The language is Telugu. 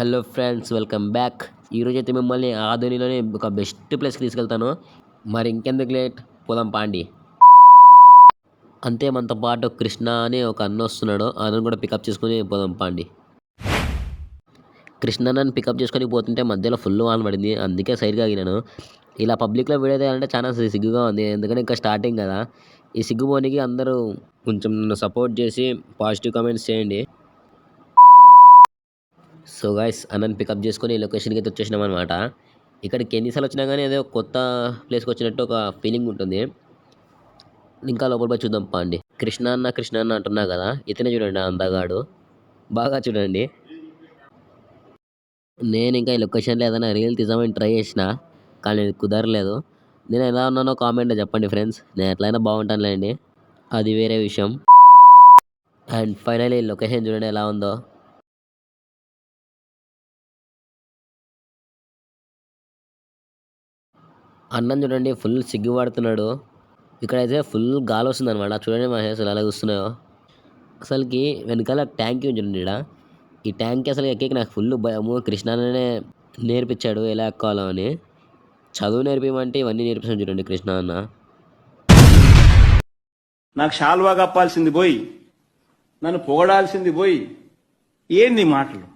Hello friends, welcome back. ఈరోజు అయితే మిమ్మల్ని ఆధునిలోనే ఒక బెస్ట్ ప్లేస్కి తీసుకెళ్తాను. మరి ఇంకెందుకు లేట్, పోదాం పాండి. అంతే, మనతో పాటు కృష్ణ అని ఒక అన్న వస్తున్నాడు. అన్నను కూడా పికప్ చేసుకుని పోదాం పాండి. కృష్ణ నన్ను పికప్ చేసుకొని పోతుంటే మధ్యలో ఫుల్ వాన పడింది, అందుకే సైడ్గా ఆగినాను. ఇలా పబ్లిక్లో వీడియో తీయాలంటే చాలా సిగ్గుగా ఉంది, ఎందుకంటే ఇంకా స్టార్టింగ్ కదా. ఈ సిగ్గుపోనికి అందరూ కొంచెం నన్ను సపోర్ట్ చేసి పాజిటివ్ కామెంట్స్ చేయండి. సో గైస్, అన్నని పికప్ చేసుకొని లొకేషన్కి అయితే వచ్చేసినాం అనమాట. ఇక్కడికి ఎన్నిసార్లు వచ్చినా కానీ ఏదో కొత్త ప్లేస్కి వచ్చినట్టు ఒక ఫీలింగ్ ఉంటుంది. ఇంకా లోపల పోయి చూద్దాం పాండి. కృష్ణ అన్న అంటున్నా కదా, ఇతనే చూడండి అందగాడు, బాగా చూడండి. నేను ఇంకా ఈ లొకేషన్లో ఏదైనా రీల్ తీద్దామని ట్రై చేసిన, కానీ ఇది కుదరలేదు. నేను ఎలా ఉన్నానో కామెంట్లో చెప్పండి ఫ్రెండ్స్, నేను ఎట్లయినా బాగుంటానులేండి, అది వేరే విషయం. అండ్ ఫైనలీ లొకేషన్ చూడండి ఎలా ఉందో. అన్నం చూడండి ఫుల్ సిగ్గుపడుతున్నాడు. ఇక్కడైతే ఫుల్ గాలి వస్తుంది అనమాట. చూడండి మహేష్ ఎలా చూస్తున్నాయో. అసలుకి వెనకాల ట్యాంక్ ఉంది చూడండి ఈడ. ఈ ట్యాంక్ అసలు ఎక్కేకి నాకు ఫుల్ భయము. కృష్ణానే నేర్పించాడు ఎలా ఎక్కాలో అని. చదువు నేర్పిమంటే ఇవన్నీ నేర్పిస్తాను చూడండి కృష్ణ అన్న. నాకు షాల్వా కప్పాల్సింది పోయి, నన్ను పొగడాల్సింది పోయి, ఏంది మాటలు?